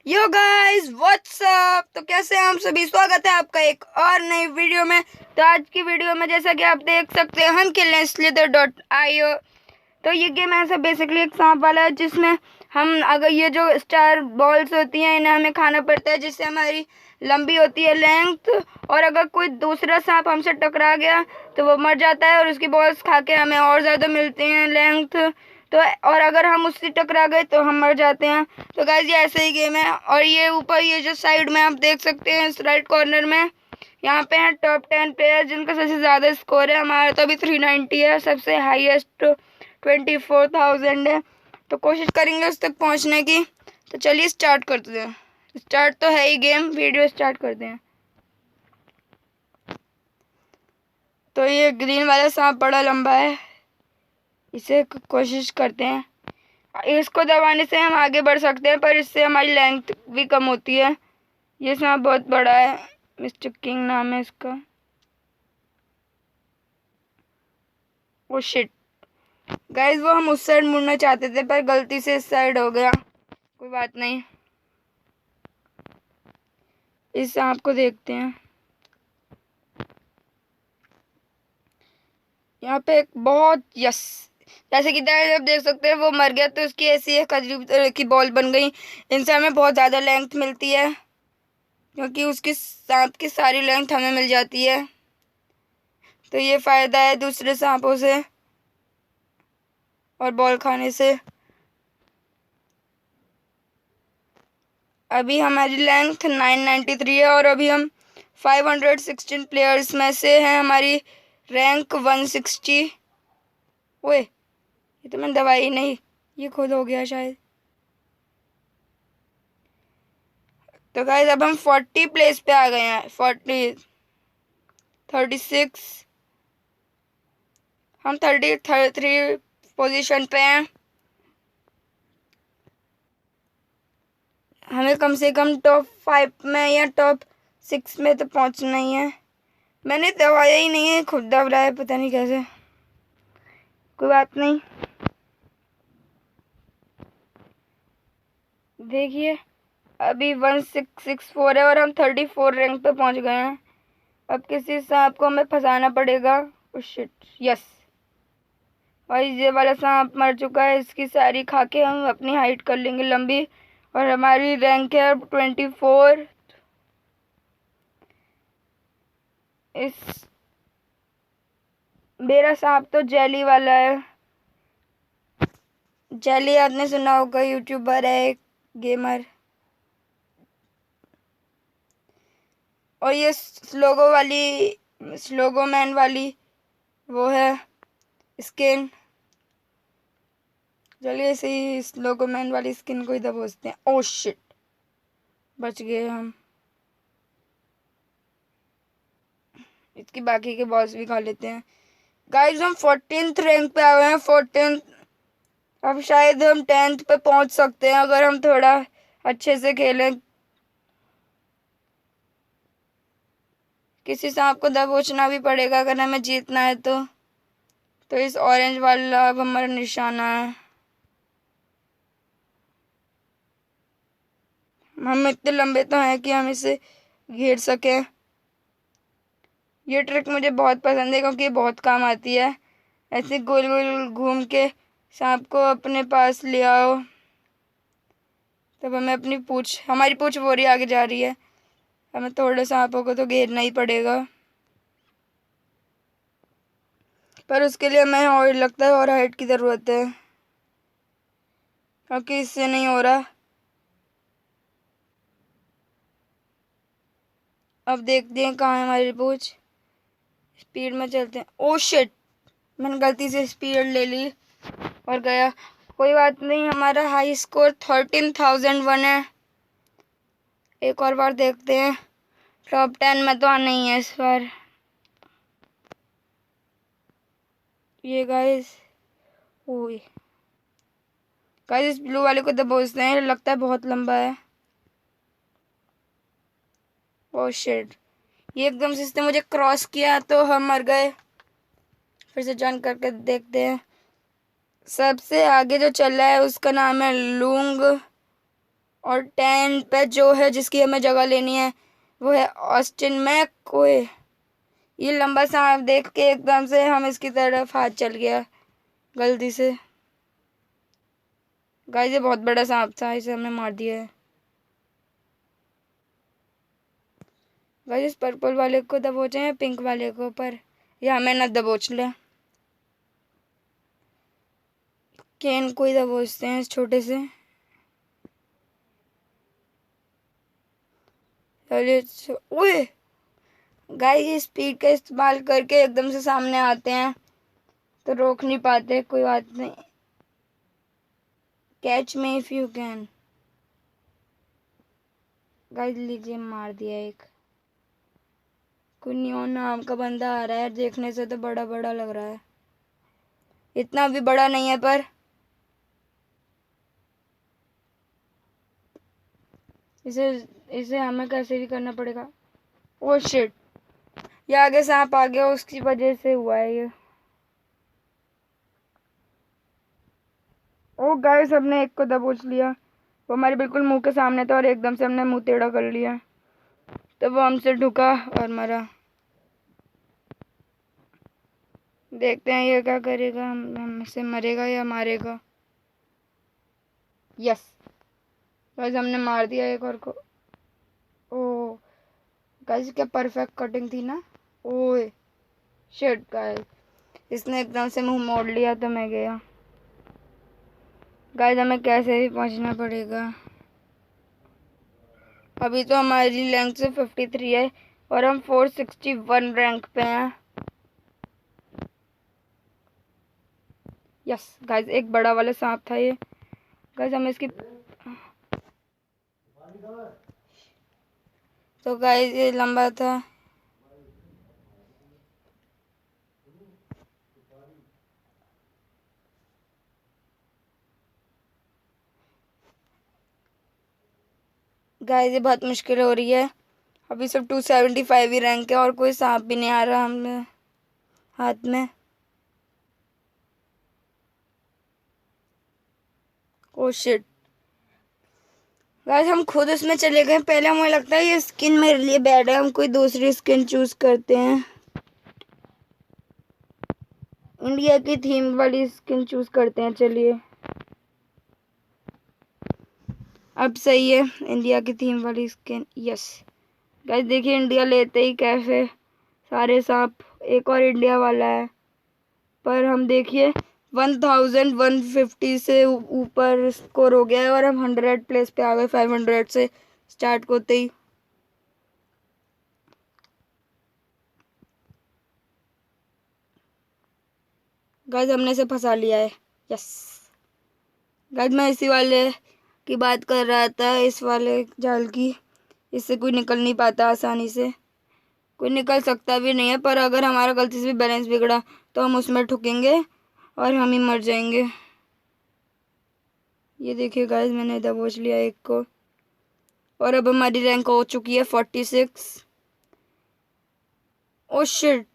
Yo guys what's up. तो कैसे हैं आप सभी। स्वागत है आपका एक और नई वीडियो में। तो आज की वीडियो में जैसा कि आप देख सकते हैं हम खेल रहे हैं slither.io। तो ये गेम ऐसा बेसिकली एक सांप वाला है जिसमें हम अगर ये जो स्टार बॉल्स होती हैं इन्हें हमें खाना पड़ता है जिससे हमारी लंबी होती है लेंथ। और अगर कोई दूसरा सांप हमसे टकरा गया तो वो मर जाता है और उसकी बॉल्स खा के हमें और ज़्यादा मिलती हैं लेंथ। तो और अगर हम उससे टकरा गए तो हम मर जाते हैं। तो गाइस ये ऐसे ही गेम है। और ये ऊपर ये जो साइड में आप देख सकते हैं इस राइट कॉर्नर में यहाँ पे हैं टॉप 10 प्लेयर जिनका सबसे ज़्यादा स्कोर है। हमारा तो अभी 390 है, सबसे हाईएस्ट 24,000 है। तो कोशिश करेंगे उस तक पहुंचने की। तो चलिए स्टार्ट करते हैं। स्टार्ट तो है ही गेम, वीडियो स्टार्ट करते हैं। तो ये ग्रीन वाला सांप बड़ा लंबा है, इसे कोशिश करते हैं। इसको दबाने से हम आगे बढ़ सकते हैं पर इससे हमारी लेंथ भी कम होती है। ये सांप बहुत बड़ा है, मिस्टर किंग नाम है इसका। ओ शिट गाइस, वो हम उस साइड मुड़ना चाहते थे पर गलती से इस साइड हो गया। कोई बात नहीं, इस सांप को देखते हैं। यहाँ पे एक बहुत जैसे कि आप देख सकते हैं वो मर गया तो उसकी ऐसी एक अजीब तरह की बॉल बन गई। इनसे हमें बहुत ज़्यादा लेंथ मिलती है क्योंकि उसकी सांप की सारी लेंथ हमें मिल जाती है। तो ये फ़ायदा है दूसरे सांपों से और बॉल खाने से। अभी हमारी लेंथ 993 है और अभी हम 516 प्लेयर्स में से हैं। हमारी रैंक 160। ओए, ये तो मैंने दबाई नहीं, ये खुद हो गया शायद। तो गाइस अब हम 40 प्लेस पे आ गए हैं। 36 हम 33 पोजीशन पे हैं। हमें कम से कम टॉप 5 में या टॉप 6 में तो पहुंचना ही है। मैंने दबाया ही नहीं है, खुद दब रहा है, पता नहीं कैसे। कोई बात नहीं, देखिए अभी 1664 है और हम 34 रैंक पे पहुंच गए हैं। अब किसी सांप को हमें फंसाना पड़ेगा। Oh shit, yes. और ये वाला सांप मर चुका है, इसकी सारी खा के हम अपनी हाइट कर लेंगे लंबी। और हमारी रैंक है 24। इस मेरा सांप तो जेली वाला है। जेली आपने सुना होगा, यूट्यूबर है एक, गेमर। और ये स्लोगो मैन वाली वो है स्किन। चलिए इसे इस लोगो मैन वाली स्किन को ही दबोचते हैं। ओह शिट, बच गए हम। इसकी बाकी के बॉस भी खा लेते हैं। गाइस हम 14th रैंक पे आ गए हैं। 14th। अब शायद हम 10th पे पहुंच सकते हैं अगर हम थोड़ा अच्छे से खेलें। किसी सांप को दबोचना भी पड़ेगा अगर हमें जीतना है तो इस ऑरेंज वाला अब हमारा निशाना है। हम इतने लंबे तो हैं कि हम इसे घेर सकें। ये ट्रिक मुझे बहुत पसंद है क्योंकि ये बहुत काम आती है। ऐसे गोल गोल घूम के सांप को अपने पास ले आओ। तब हमें हमारी पूंछ वो रही आगे जा रही है। हमें थोड़े सांपों को तो घेरना ही पड़ेगा पर उसके लिए हमें और लगता है और हाइट की ज़रूरत है क्योंकि इससे नहीं हो रहा। अब देखते हैं कहाँ है हमारी पूंछ। स्पीड में चलते हैं। ओह शिट, मैंने गलती से स्पीड ले ली और गया। कोई बात नहीं, हमारा हाई स्कोर 13,001 है। एक और बार देखते हैं। टॉप 10 में तो आना ही है इस बार। ये गाइस, ओए गाइस इस ब्लू वाले को दबोचते हैं, लगता है बहुत लंबा है। ओह शिट, ये एकदम से इसने मुझे क्रॉस किया तो हम मर गए। फिर से जॉइन करके देखते हैं। सबसे आगे जो चल रहा है उसका नाम है लूंग और 10 पे जो है जिसकी हमें जगह लेनी है वो है ऑस्टिन मैककॉय। ये लंबा सांप देख के एकदम से हम इसकी तरफ हाथ चल गया गलती से। गाइस ये बहुत बड़ा सांप था, इसे हमने मार दिया है। गाइस इस पर्पल वाले को दबोचे हैं पिंक वाले को, पर ये हमें न दबोच ले। केन को ही दबोचते हैं इस छोटे से। ओए गाइस ये स्पीड का इस्तेमाल करके एकदम से सामने आते हैं तो रोक नहीं पाते, कोई बात नहीं। Catch me if you can. Guys लीजिए मार दिया एक। कोई नियोन नाम का बंदा आ रहा है, देखने से तो बड़ा बड़ा लग रहा है, इतना भी बड़ा नहीं है पर इसे इसे हमें कैसे भी करना पड़ेगा। ओ शिट, ये आगे सांप आ गया, उसकी वजह से हुआ है ये। ओ गाइस हमने एक को दबोच लिया, वो हमारे बिल्कुल मुंह के सामने था और एकदम से हमने मुंह टेढ़ा कर लिया तो वो हमसे ढुका और मरा। देखते हैं ये क्या करेगा, हमसे मरेगा या मारेगा। यस गाइस हमने मार दिया एक और को। ओ गाइस क्या परफेक्ट कटिंग थी ना। ओए शिट गाइस, इसने एकदम से मुंह मोड़ लिया तो मैं गया। गाइस हमें कैसे भी पहुंचना पड़ेगा। अभी तो हमारी रैंक से 53 है और हम 461 रैंक पे हैं। यस गाइस एक बड़ा वाला सांप था ये। गाइस हम इसकी तो गाइस ये लंबा था। गाइस ये बहुत मुश्किल हो रही है। अभी सब 275 ही रैंक है और कोई सांप भी नहीं आ रहा हमें हाथ में। ओ शिट गाइस हम खुद उसमें चले गए। पहले मुझे लगता है ये स्किन मेरे लिए बैड है, हम कोई दूसरी स्किन चूज करते हैं। इंडिया की थीम वाली स्किन चूज करते हैं, चलिए अब सही है इंडिया की थीम वाली स्किन। यस गाइस देखिए इंडिया लेते ही कैसे सारे सांप, एक और इंडिया वाला है पर हम देखिए 1150 से ऊपर स्कोर हो गया है और हम 100 प्लेस पे आ गए 500 से स्टार्ट होते ही। गाइस हमने इसे फंसा लिया है। यस गाइस मैं इसी वाले की बात कर रहा था, इस वाले जाल की। इससे कोई निकल नहीं पाता आसानी से, कोई निकल सकता भी नहीं है, पर अगर हमारा गलती से भी बैलेंस बिगड़ा तो हम उसमें ठुकेंगे और हम ही मर जाएंगे। ये देखिए गाइस मैंने दबोच लिया एक को और अब हमारी रैंक हो चुकी है 46। ओ शिट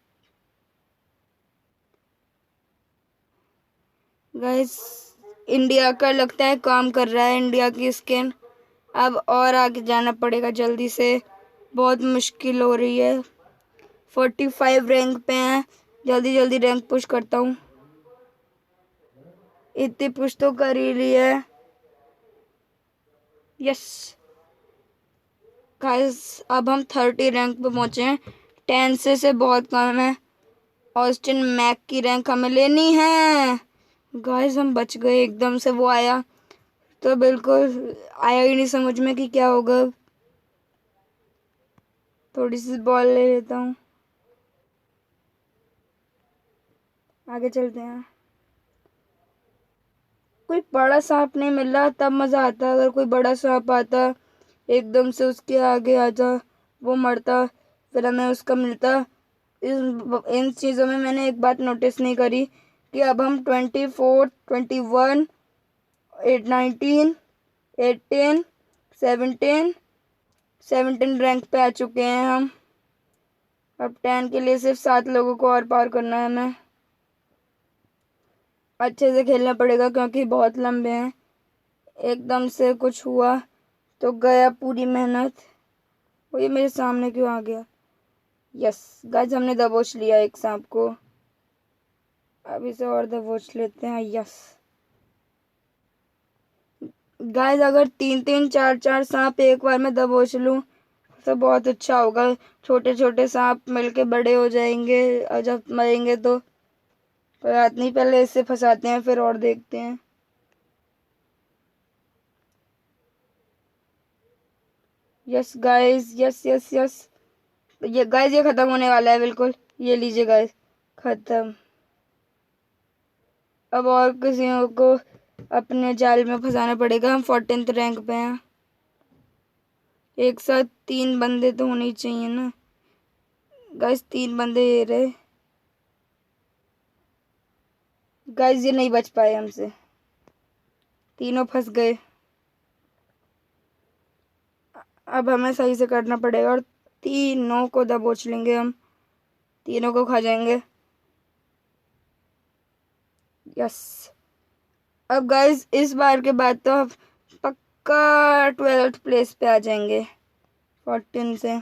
गाइस इंडिया का लगता है काम कर रहा है, इंडिया की स्किन। अब और आगे जाना पड़ेगा जल्दी से, बहुत मुश्किल हो रही है। 45 रैंक पे हैं, जल्दी जल्दी रैंक पुश करता हूँ। इतनी पुश तो कर ही ली है। यस गाइस अब हम 30 रैंक पे पहुंचे हैं, 10 से बहुत कम है। ऑस्टिन मैक की रैंक हमें लेनी है। गाइस हम बच गए, एकदम से वो आया तो बिल्कुल आया ही नहीं समझ में कि क्या होगा। थोड़ी सी बॉल ले लेता हूँ, आगे चलते हैं। कोई बड़ा सांप नहीं मिल रहा, तब मज़ा आता अगर कोई बड़ा सांप आता एकदम से उसके आगे आता, वो मरता फिर हमें उसका मिलता। इन चीज़ों में मैंने एक बात नोटिस नहीं करी कि अब हम 24, 21, 19, 18, 17 रैंक पे आ चुके हैं हम। अब 10 के लिए सिर्फ 7 लोगों को और पार करना है हमें। अच्छे से खेलना पड़ेगा क्योंकि बहुत लंबे हैं, एकदम से कुछ हुआ तो गया पूरी मेहनत। वो ये मेरे सामने क्यों आ गया? यस गाइस, हमने दबोच लिया एक सांप को। अब इसे और दबोच लेते हैं। यस गाइस, अगर 3-3 4-4 सांप एक बार में दबोच लूं तो बहुत अच्छा होगा। छोटे छोटे सांप मिलके बड़े हो जाएंगे और जब मरेंगे तो कोई बात नहीं, पहले इससे फंसाते हैं फिर और देखते हैं। Yes guys, yes yes yes. ये गाइस, ये खत्म होने वाला है बिल्कुल। ये लीजिए गाइस, खत्म। अब और किसी को अपने जाल में फंसाना पड़ेगा। हम 14th रैंक पे हैं। एक साथ 3 बंदे तो होने ही चाहिए ना गाइस। 3 बंदे ये रहे गाइस, ये नहीं बच पाए हमसे, तीनों फंस गए। अब हमें सही से करना पड़ेगा और तीनों को दबोच लेंगे हम। तीनों को खा जाएंगे। यस। अब गाइस, इस बार के बाद तो हम पक्का 12th प्लेस पे आ जाएंगे 14 से,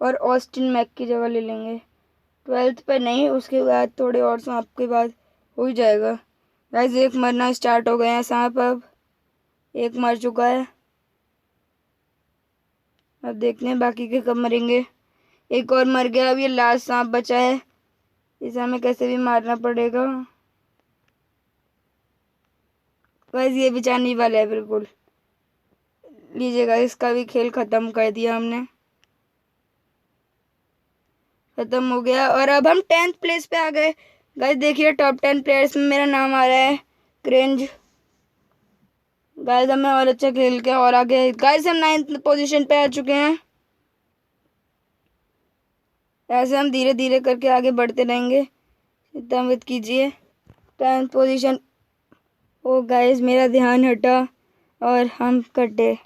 और ऑस्टिन मैक की जगह ले लेंगे। 12th पे नहीं, उसके बाद थोड़े और सांप के बाद हो ही जाएगा। गाइस, एक मरना स्टार्ट हो गए हैं सांप। अब एक मर चुका है। अब देखते हैं बाकी के कब मरेंगे। एक और मर गया। अब ये लास्ट सांप बचा है, इसे हमें कैसे भी मारना पड़ेगा। गाइस, ये भी जाने वाला है बिल्कुल। लीजिएगा, इसका भी खेल खत्म कर दिया हमने। खत्म हो गया और अब हम 10th प्लेस पे आ गए। गाइस देखिए, टॉप 10 प्लेयर्स में मेरा नाम आ रहा है, क्रिंज। गाइस, हमें और अच्छा खेल के और आगे। गाइस, हम 9th पोजीशन पे आ चुके हैं। ऐसे हम धीरे धीरे करके आगे बढ़ते रहेंगे, चिंता मत कीजिए। 10th position. ओ गाइस, मेरा ध्यान हटा और हम कटे।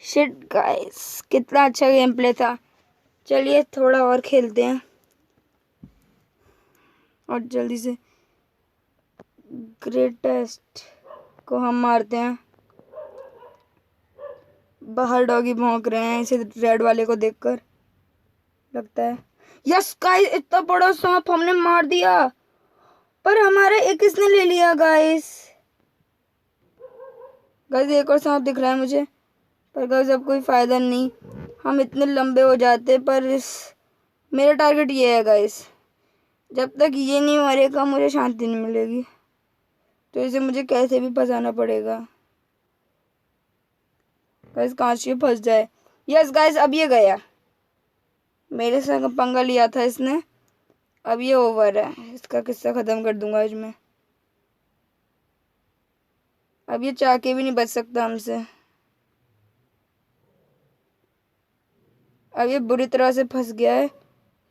शिट गाइस, कितना अच्छा गेम प्ले था। चलिए थोड़ा और खेलते हैं और जल्दी से ग्रेटेस्ट को हम मारते हैं। बाहर डॉगी भौंक रहे हैं इसे रेड वाले को देखकर, लगता है। यस गाइस, इतना बड़ा सांप हमने मार दिया, पर हमारा एक इसने ले लिया। गाइस गाइस, एक और सांप दिख रहा है मुझे, पर गाइस अब कोई फायदा नहीं। हम इतने लंबे हो जाते, पर इस मेरा टारगेट ये है गाइस। जब तक ये नहीं मरेगा मुझे शांति नहीं मिलेगी, तो इसे मुझे कैसे भी फंसाना पड़ेगा। गाइस, काश ये फंस जाए। यस गाइस, अब ये गया। मेरे संग पंगा लिया था इसने। अब ये ओवर है, इसका किस्सा खत्म कर दूंगा आज मैं। अब ये चाह के भी नहीं बच सकता हमसे। अब ये बुरी तरह से फंस गया है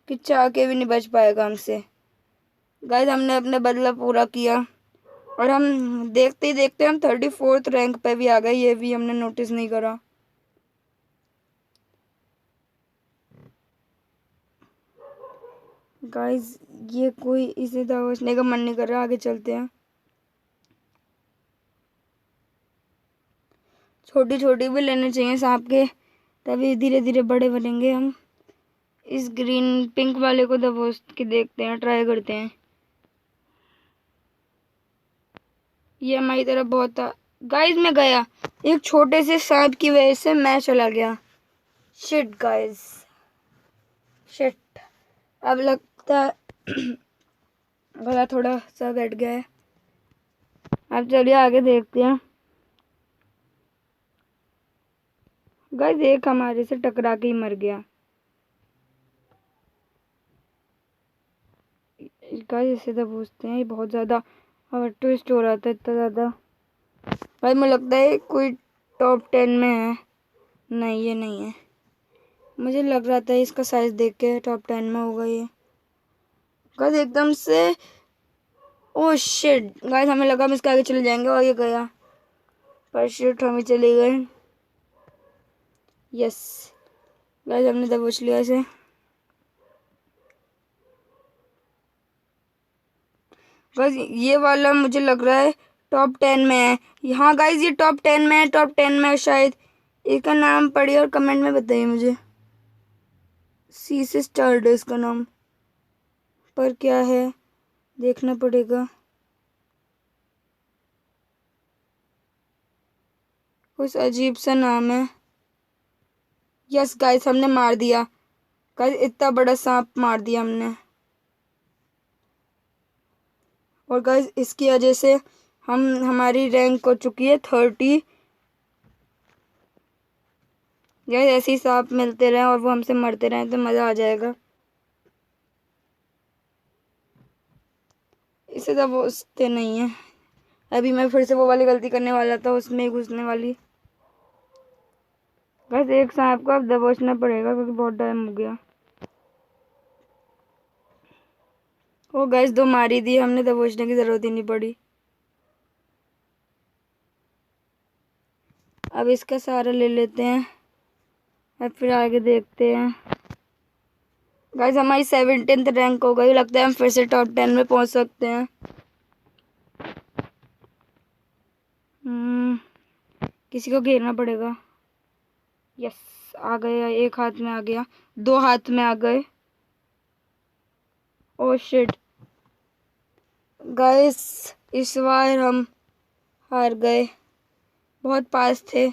कि चाह के भी नहीं बच पाएगा हमसे। गाइस, हमने अपने बदला पूरा किया और हम देखते ही देखते हम 34th रैंक पे भी आ गए। ये भी हमने नोटिस नहीं करा। गाइस, ये कोई इसे दबोचने का मन नहीं कर रहा। आगे चलते हैं। छोटी छोटी भी लेने चाहिए सांप के, तभी धीरे धीरे बड़े बनेंगे हम। इस ग्रीन पिंक वाले को दबोच के देखते हैं, ट्राई करते हैं। ये हमारी तरफ बहुत था। गाइस, मैं गया, एक छोटे से सांप की वजह से मैं चला गया। Shit guys, shit. अब लगता है गला थोड़ा सा बैठ गया है। अब चलिए आगे देखते हैं। गाइस, एक हमारे से टकरा के ही मर गया। गाइस, इसे दबोचते हैं। ये बहुत ज़्यादा और ट्विस्ट हो रहा था, इतना ज़्यादा। भाई, मुझे लगता है कोई टॉप 10 में है। नहीं, ये नहीं है। मुझे लग रहा था इसका साइज देख के टॉप 10 में होगा ये। गाइस, एकदम से ओह शिट। गाइस, हमें लगा हम इसके आगे चले जाएंगे और ये गया, पर शिट, हम ही चले गए। यस गाइस, हमने दबोच लिया इसे। गाइस, ये वाला मुझे लग रहा है टॉप 10 में है। हाँ गाइज ये टॉप 10 में है, टॉप 10 में है शायद। इसका नाम पढ़िए और कमेंट में बताइए मुझे। सी से स्टार्ट है इसका नाम, पर क्या है देखना पड़ेगा। कुछ अजीब सा नाम है। यस गाइस हमने मार दिया। गाइस इतना बड़ा सांप मार दिया हमने। और गाइस इसकी वजह से हमारी रैंक हो चुकी है 30। गाइस ऐसे ही सांप मिलते रहे और वो हमसे मरते रहे तो मज़ा आ जाएगा। इसे तो घुसते नहीं है। अभी मैं फिर से वो वाली गलती करने वाला था, उसमें ही घुसने वाली। बस एक सांप को अब दबोचना पड़ेगा क्योंकि बहुत टाइम हो गया। ओ गैस 2 मारी दी हमने, दबोचने की ज़रूरत ही नहीं पड़ी। अब इसका सहारा ले लेते हैं और फिर आगे देखते हैं। गाइस हमारी 17th रैंक हो गई। लगता है हम फिर से टॉप 10 में पहुंच सकते हैं। किसी को घेरना पड़ेगा। यस आ गया, एक हाथ में आ गया, 2 हाथ में आ गए। ओह शिट गाइस इस बार हम हार गए, बहुत पास थे।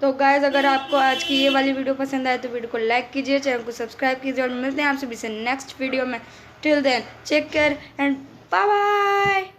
तो गाइस अगर आपको आज की ये वाली वीडियो पसंद आए तो वीडियो को लाइक कीजिए, चैनल को सब्सक्राइब कीजिए और मिलते हैं आप सभी से नेक्स्ट वीडियो में। Till then take care and bye bye.